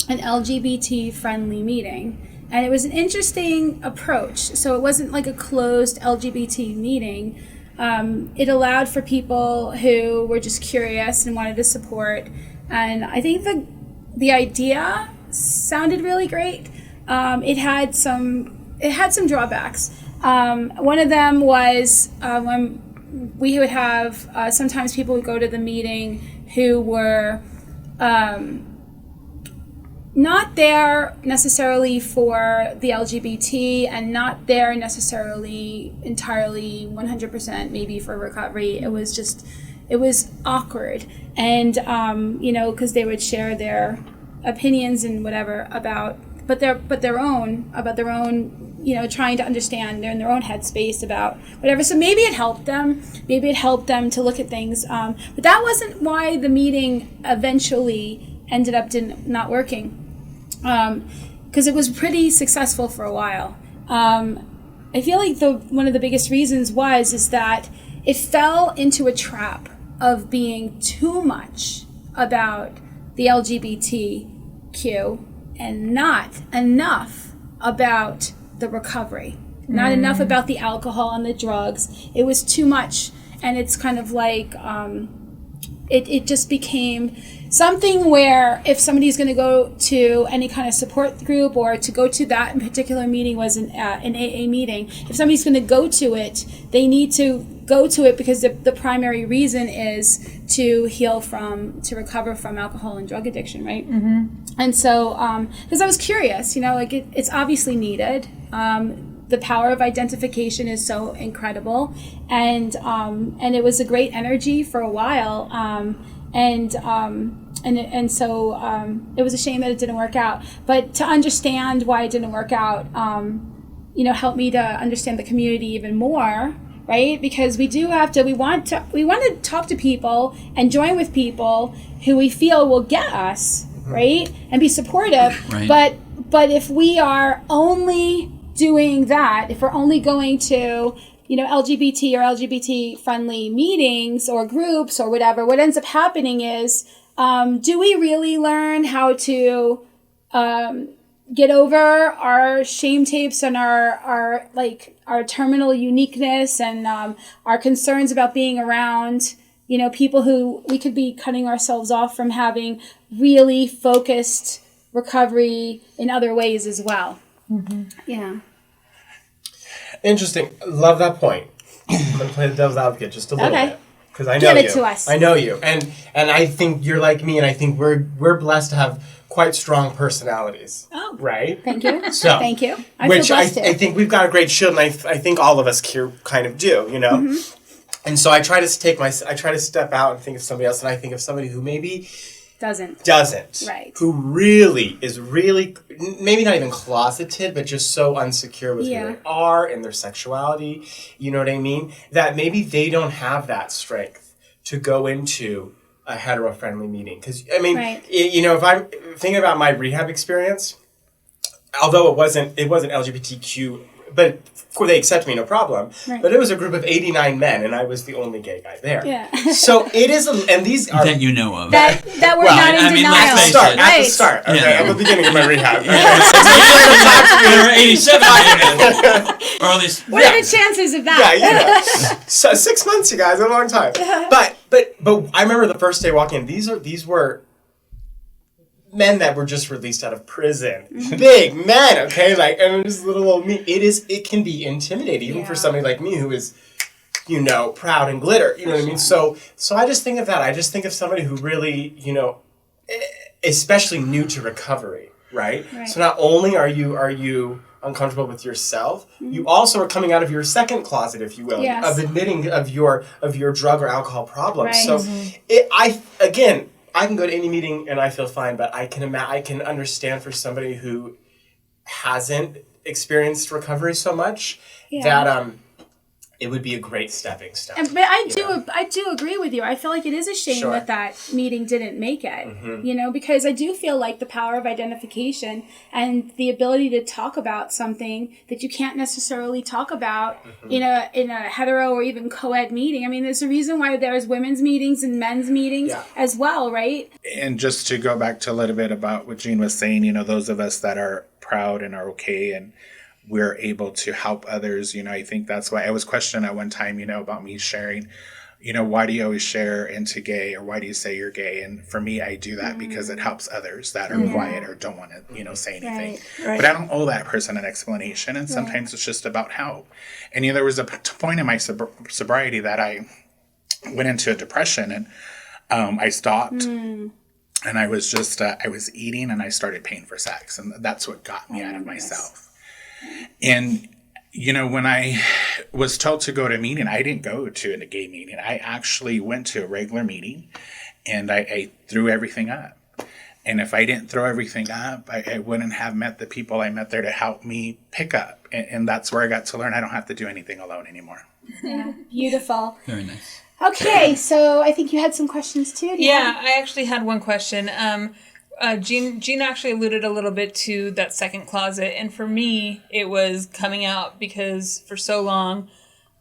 LGBT friendly meeting. And it was an interesting approach. So it wasn't like a closed LGBT meeting. It allowed for people who were just curious and wanted to support. And I think the idea sounded really great. It had some drawbacks. One of them was when we would have sometimes people would go to the meeting who were not there necessarily for the LGBT, and not there necessarily entirely 100% maybe for recovery. It was awkward. And, because they would share their opinions and whatever about but their own, trying to understand. They're in their own headspace about whatever. So maybe it helped them. Maybe it helped them to look at things. But that wasn't why the meeting eventually ended up not working. Because it was pretty successful for a while. I feel like one of the biggest reasons is that it fell into a trap of being too much about the LGBTQ and not enough about the recovery, not enough about the alcohol and the drugs. It was too much, and it's kind of like it just became something where if somebody's going to go to any kind of support group or to go to that in particular meeting was an AA meeting, if somebody's going to go to it, they need to go to it because the primary reason is to to recover from alcohol and drug addiction, right? Mm-hmm. And so, because I was curious, it's obviously needed. The power of identification is so incredible, and it was a great energy for a while, so it was a shame that it didn't work out. But to understand why it didn't work out, helped me to understand the community even more, right? Because we want to talk to people and join with people who we feel will get us, right, and be supportive. Right. But if we are only doing that, if we're only going to LGBT or LGBT friendly meetings or groups or whatever, what ends up happening is, do we really learn how to get over our shame tapes and our terminal uniqueness and our concerns about being around people who we could be cutting ourselves off from having really focused recovery in other ways as well? Mm-hmm. Yeah. Interesting. Love that point. I'm going to play the devil's advocate just a little bit. Because I know Give it you. to us. I know you. And I think you're like me, and I think we're blessed to have quite strong personalities. Oh. Right? Thank you. So, thank you. I think we've got a great shield, and I think all of us here kind of do, Mm-hmm. And so I try to step out and think of somebody else, and I think of somebody who maybe doesn't. Right. Who really is maybe not even closeted, but just so unsecure with who they are and their sexuality, you know what I mean? That maybe they don't have that strength to go into a hetero-friendly meeting. Because, I mean, if I'm thinking about my rehab experience, although it wasn't LGBTQ, but they accepted me, no problem. Right. But it was a group of 89 men, and I was the only gay guy there. Yeah. So it is, and these are that you know of that we're not in denial. At the start, okay, at the beginning of my rehab. There were 87, or at least. What are the chances of that? Yeah, So 6 months, you guys, a long time. But I remember the first day walking in. These were men that were just released out of prison. Mm-hmm. Big men, okay? And just little old me. It can be intimidating, even for somebody like me who is, proud and glitter. You know what I mean? So I just think of that. I just think of somebody who really, especially new to recovery, right? So not only are you uncomfortable with yourself, mm-hmm. you also are coming out of your second closet, if you will, of admitting of your drug or alcohol problems. Right. So mm-hmm. I can go to any meeting and I feel fine, but I can understand for somebody who hasn't experienced recovery so much that it would be a great stepping stone. But I do agree with you. I feel like it is a shame that meeting didn't make it. Mm-hmm. Because I do feel like the power of identification and the ability to talk about something that you can't necessarily talk about mm-hmm. in a hetero or even co-ed meeting. I mean, there's a reason why there's women's meetings and men's meetings as well, right? And just to go back to a little bit about what Jean was saying, those of us that are proud and are okay and we're able to help others. I think that's why I was questioned at one time, about me sharing, why do you always share into gay, or why do you say you're gay? And for me, I do that because it helps others that are quiet or don't want to, say anything. Right. But I don't owe that person an explanation. And sometimes it's just about help. And, there was a point in my sobriety that I went into a depression and I stopped. And I was just, I was eating and I started paying for sex. And that's what got me out of myself. And, when I was told to go to a meeting, I didn't go to a gay meeting. I actually went to a regular meeting and I threw everything up. And if I didn't throw everything up, I wouldn't have met the people I met there to help me pick up. And that's where I got to learn I don't have to do anything alone anymore. Yeah, beautiful. Very nice. Okay, so I think you had some questions too. Yeah, I actually had one question. Jean actually alluded a little bit to that second closet. And for me, it was coming out because for so long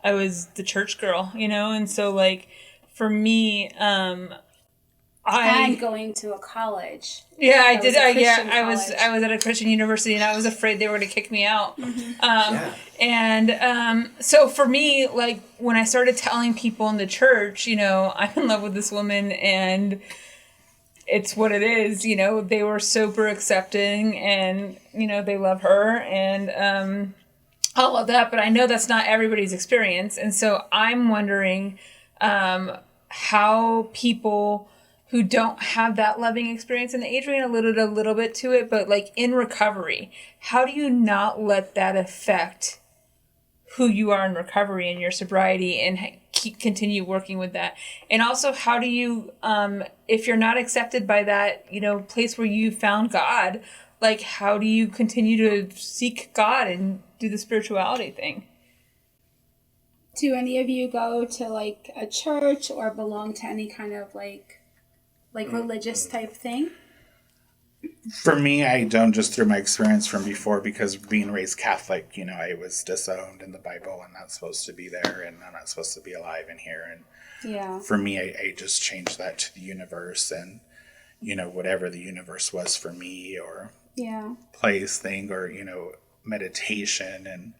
I was the church girl, you know? And so, like, for me, And going to a college. Yeah, I That did. was a Christian I was college. at a Christian university, and I was afraid they were going to kick me out. Mm-hmm. So for me, like when I started telling people in the church, you know, I'm in love with this woman, and it's what it is. You know, they were super accepting, and you know, they love her, and all of that. But I know that's not everybody's experience, and so I'm wondering how people who don't have that loving experience, and Adrian alluded a little bit to it, but like in recovery, how do you not let that affect who you are in recovery and your sobriety and continue working with that? And also, how do you, if you're not accepted by that, you know, place where you found God, like how do you continue to seek God and do the spirituality thing? Do any of you go to like a church or belong to any kind of like religious type thing? For me, I don't, just through my experience from before, because being raised Catholic, you know, I was disowned in the Bible. I'm not supposed to be there, and I'm not supposed to be alive in here. And Yeah. for me, I just changed that to the universe, and, you know, whatever the universe was for me, or Yeah. place thing, or, you know, meditation. And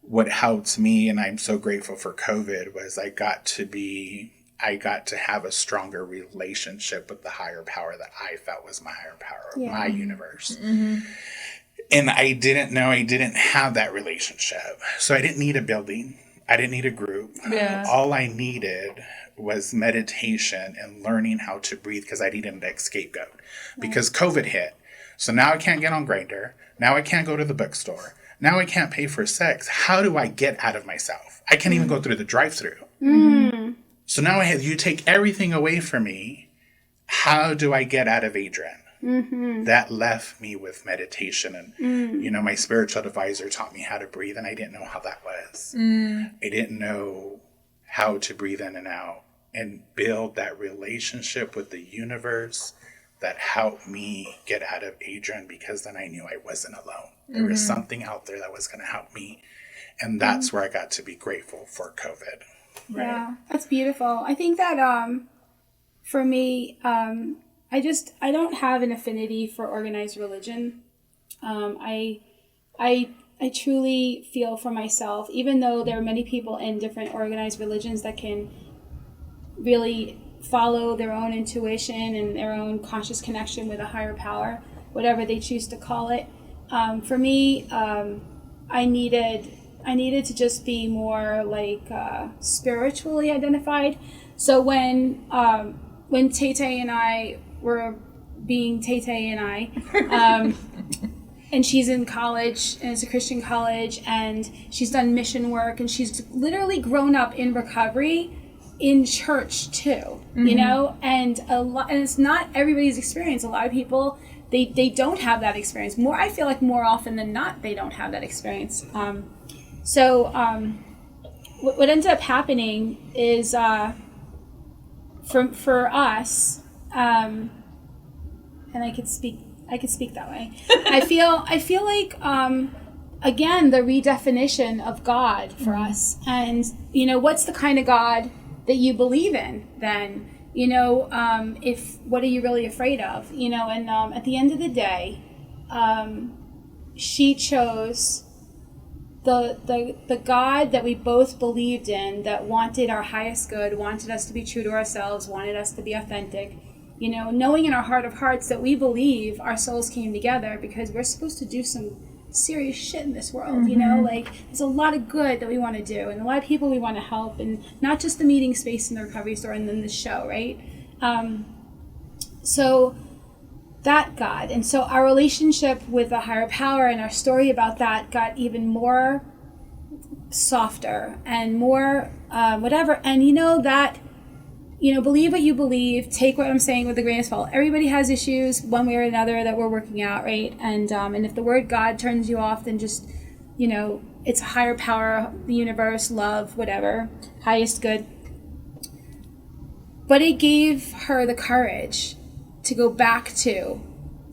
what helped me, and I'm so grateful for COVID, was I got to have a stronger relationship with the higher power that I felt was my higher power, my universe. And I didn't know I didn't have that relationship. So I didn't need a building. I didn't need a group. Yeah. All I needed was meditation and learning how to breathe, because I needed an scapegoat. Because COVID hit. So now I can't get on Grindr. Now I can't go to the bookstore. Now I can't pay for sex. How do I get out of myself? I can't even go through the drive-thru. So now you take everything away from me. How do I get out of Adrian? That left me with meditation. And, you know, my spiritual advisor taught me how to breathe, and I didn't know how that was. I didn't know how to breathe in and out and build that relationship with the universe that helped me get out of Adrian, because then I knew I wasn't alone. There was something out there that was going to help me. And that's where I got to be grateful for COVID. Yeah, that's beautiful. I think that for me, I don't have an affinity for organized religion. I truly feel for myself, even though there are many people in different organized religions that can really follow their own intuition and their own conscious connection with a higher power, whatever they choose to call it. For me, I needed to just be more like spiritually identified. So when Tay-Tay and I were being Tay-Tay and I, and she's in college, and it's a Christian college, and she's done mission work, and she's literally grown up in recovery in church too, you know, and it's not everybody's experience. A lot of people, they don't have that experience. I feel like more often than not, they don't have that experience. So what ended up happening is for us, and I could speak that way. I feel like again, the redefinition of God for us, and you know, what's the kind of God that you believe in then? You know, what are you really afraid of? You know, and at the end of the day, she chose the God that we both believed in, that wanted our highest good, wanted us to be true to ourselves, wanted us to be authentic. You know, knowing in our heart of hearts that we believe our souls came together because we're supposed to do some serious shit in this world, you know, like there's a lot of good that we want to do and a lot of people we want to help, and not just the meeting space in the recovery store and then the show, right? So that God, and so our relationship with the higher power and our story about that got even more softer and more whatever. And you know, that believe what you believe. Take what I'm saying with a grain of salt. Everybody has issues one way or another that we're working out, right? And if the word God turns you off, then just, it's a higher power, the universe, love, whatever, highest good. But it gave her the courage to go back to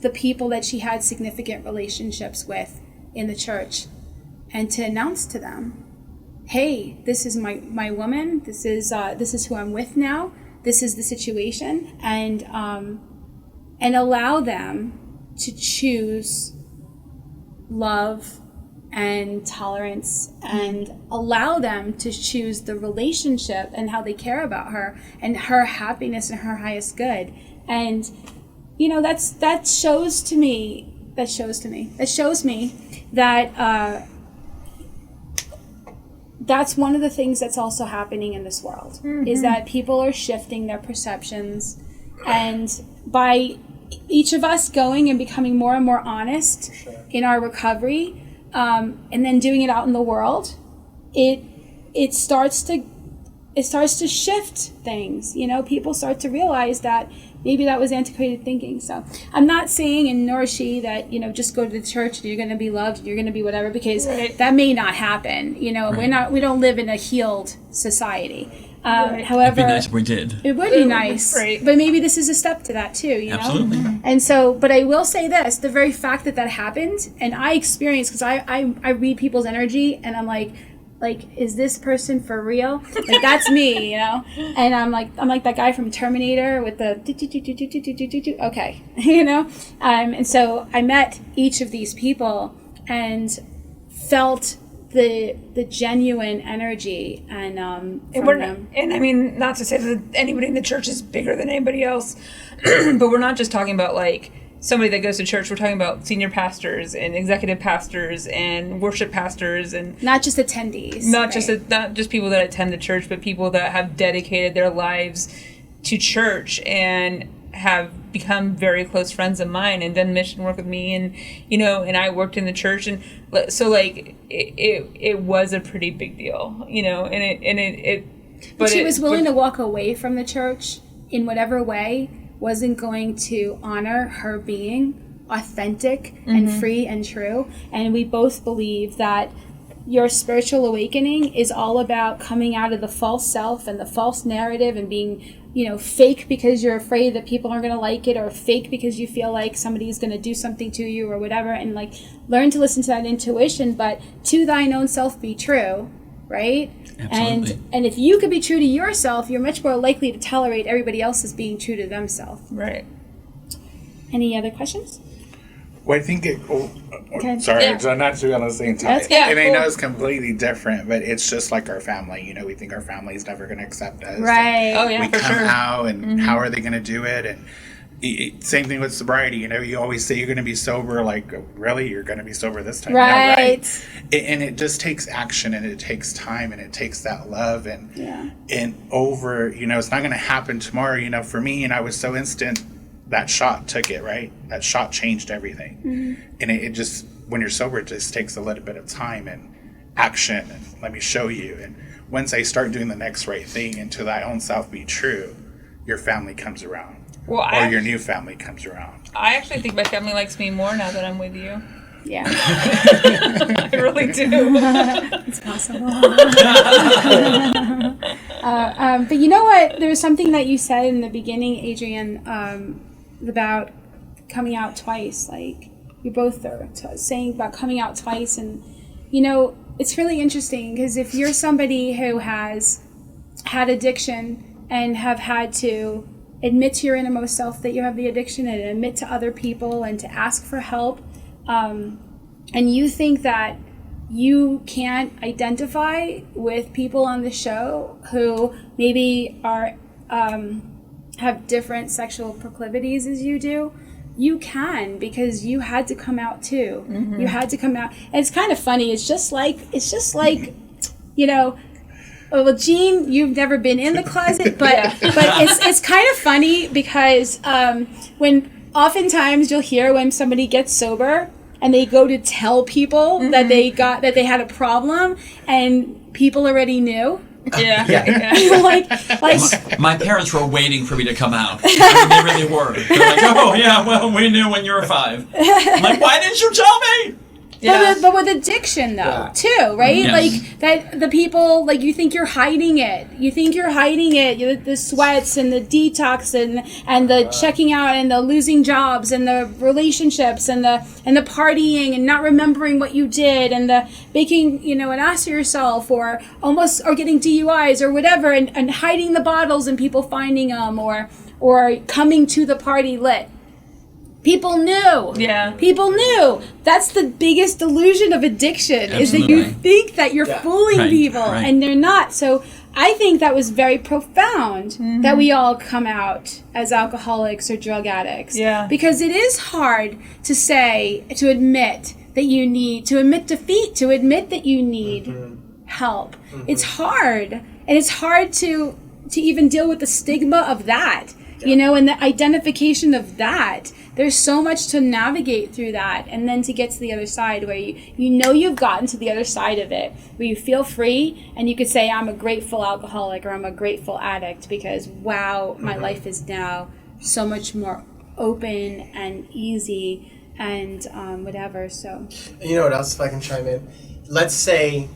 the people that she had significant relationships with in the church and to announce to them, hey, this is my woman. This is who I'm with now. This is the situation, and allow them to choose love and tolerance, and allow them to choose the relationship and how they care about her and her happiness and her highest good. And that shows me that that's one of the things that's also happening in this world, is that people are shifting their perceptions, and by each of us going and becoming more and more honest in our recovery, and then doing it out in the world, it starts to shift things. People start to realize that maybe that was antiquated thinking. So I'm not saying, and nor is she, that just go to the church and you're going to be loved and you're going to be whatever, because that may not happen. We don't live in a healed society. However, it'd be nice if we did. It would be nice, but maybe this is a step to that too. Absolutely. And so, but I will say this: the very fact that happened, and I experienced, because I read people's energy, and I'm like, is this person for real? Like, that's me, And I'm like that guy from Terminator with the okay, And so I met each of these people and felt the genuine energy and from them. And I mean, not to say that anybody in the church is bigger than anybody else, but we're not just talking about like somebody that goes to church. We're talking about senior pastors and executive pastors and worship pastors, and not just attendees, not just people that attend the church, but people that have dedicated their lives to church and have become very close friends of mine and done mission work with me, and and I worked in the church, and so like it was a pretty big deal, but she was willing to walk away from the church in whatever way wasn't going to honor her being authentic and free and true. And we both believe that your spiritual awakening is all about coming out of the false self and the false narrative and being fake because you're afraid that people aren't going to like it, or fake because you feel like somebody's going to do something to you or whatever, and like learn to listen to that intuition, but to thine own self be true, right? Absolutely. And if you could be true to yourself, you're much more likely to tolerate everybody else as being true to themselves. Right. Any other questions? Well, I think Okay. sorry, Yeah. I'm not on the same time. That's good. Yeah, and I cool. know it's completely different, but it's just like our family. We think our family is never going to accept us. Right. Oh yeah, We for come sure. out, and how are they going to do it? And same thing with sobriety. You always say you're going to be sober. Like, really, you're going to be sober this time? Right. Yeah, right. And it just takes action, and it takes time, and it takes that love, and over. It's not going to happen tomorrow. For me, and I was so instant. That shot took it, right? That shot changed everything. And it just, when you're sober, it just takes a little bit of time and action, and let me show you. And once I start doing the next right thing, and to thy own self be true, your family comes around. Well, Your new family comes around. I actually think my family likes me more now that I'm with you. Yeah. I really do. It's possible. But you know what? There was something that you said in the beginning, Adrienne, about coming out twice. Like, you both are saying about coming out twice. And, it's really interesting, because if you're somebody who has had addiction and have had to admit to your innermost self that you have the addiction, and admit to other people and to ask for help, and you think that you can't identify with people on the show who maybe are have different sexual proclivities as you do, you can, because you had to come out too. You had to come out. And it's kind of funny. It's just like well, Jean, you've never been in the closet, but it's kind of funny, because when oftentimes you'll hear when somebody gets sober and they go to tell people that they had a problem, and people already knew, Yeah. Yeah. like My parents were waiting for me to come out. I mean, they really were. They're like, oh, yeah, well, we knew when you were 5. I'm like, why didn't you tell me? Yeah. But with addiction, though, Yeah. too, right? Yes. Like, that the people, like, you think you're hiding it. You think you're hiding it. The sweats and the detox and the checking out and the losing jobs and the relationships and the partying and not remembering what you did and the making, an ass of yourself or getting DUIs or whatever and hiding the bottles and people finding them or coming to the party lit. People knew. Yeah. People knew. That's the biggest illusion of addiction is that Absolutely. you think that you're fooling Right, people right. and they're not. So I think that was very profound that we all come out as alcoholics or drug addicts. Yeah. Because it is hard to admit that you need, to admit defeat, to admit that you need help. It's hard. And it's hard to even deal with the stigma of that, and the identification of that. There's so much to navigate through that, and then to get to the other side where you've gotten to the other side of it, where you feel free and you could say, I'm a grateful alcoholic or I'm a grateful addict because, wow, my life is now so much more open and easy and whatever. So, You know what else, if I can chime in? Let's say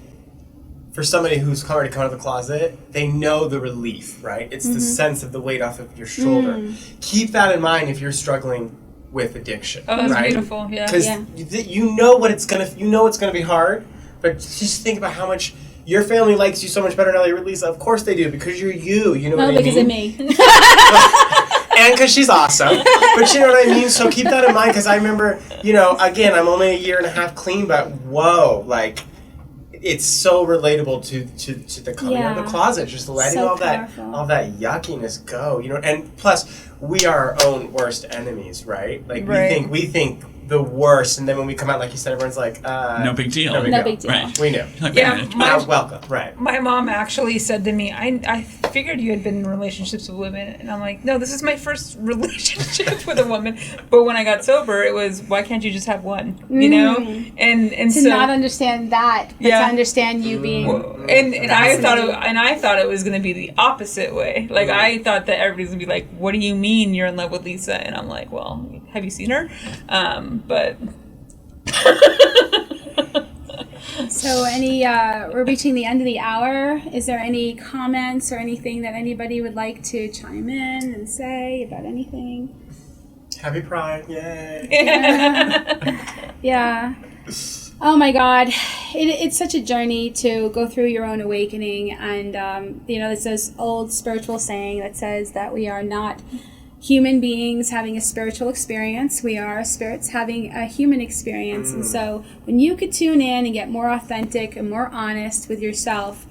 for somebody who's already come out of the closet, they know the relief, right? It's the sense of the weight off of your shoulder. Keep that in mind if you're struggling with addiction. Oh, that's right? beautiful. Yeah. Because you know it's gonna be hard, but just think about how much your family likes you so much better now that you're released. Of course they do, because you're you. You know what I mean? because of me. And because she's awesome. But you know what I mean? So keep that in mind, because I remember, again, I'm only a year and a half clean, but whoa, like, it's so relatable to the coming out of the closet, just letting So all powerful. that yuckiness go, and plus we are our own worst enemies, right? Like Right. we think the worst, and then when we come out, like you said, everyone's like, No big deal. No big deal. Right. We knew. Like, Yeah, wait a minute. my- Welcome, right? My mom actually said to me, I figured you had been in relationships with women. And I'm like, no, this is my first relationship with a woman. But when I got sober, it was, why can't you just have one? You know? And To so, not understand that, but Yeah. to understand you being... and I thought it was going to be the opposite way. Like, I thought that everybody's going to be like, what do you mean you're in love with Lisa? And I'm like, well, have you seen her? But... So we're reaching the end of the hour. Is there any comments or anything that anybody would like to chime in and say about anything? Happy Pride, yay! Yeah. Oh my God. It's such a journey to go through your own awakening. And, there's this old spiritual saying that says that we are not human beings having a spiritual experience. We are spirits having a human experience. And so when you could tune in and get more authentic and more honest with yourself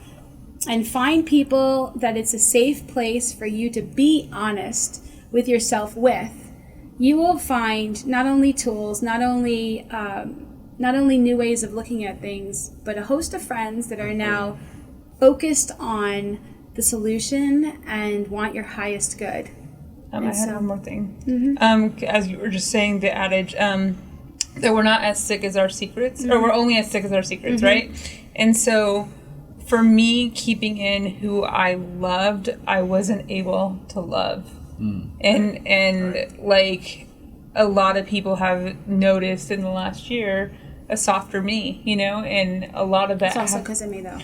and find people that it's a safe place for you to be honest with yourself with, you will find not only tools, not only new ways of looking at things, but a host of friends that are now focused on the solution and want your highest good. I had one more thing. Mm-hmm. As you were just saying, the adage that we're not as sick as our secrets, or we're only as sick as our secrets, right? And so, for me, keeping in who I loved, I wasn't able to love, and like a lot of people have noticed in the last year, a softer me, and a lot of that. It's also because of me, though.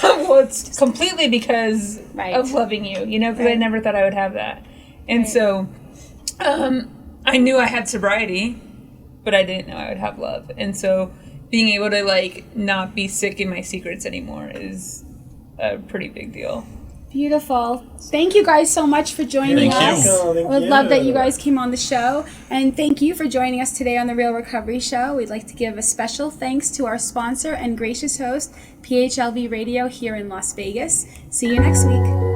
Well, it's completely because Right. of loving you, because I Right. never thought I would have that. And so I knew I had sobriety, but I didn't know I would have love. And so being able to not be sick in my secrets anymore is a pretty big deal. Beautiful. Thank you guys so much for joining Thank us. you. Oh, thank I would you. love that you guys came on the show. And thank you for joining us today on the Real Recovery Show. We'd like to give a special thanks to our sponsor and gracious host, PHLV Radio here in Las Vegas. See you next week.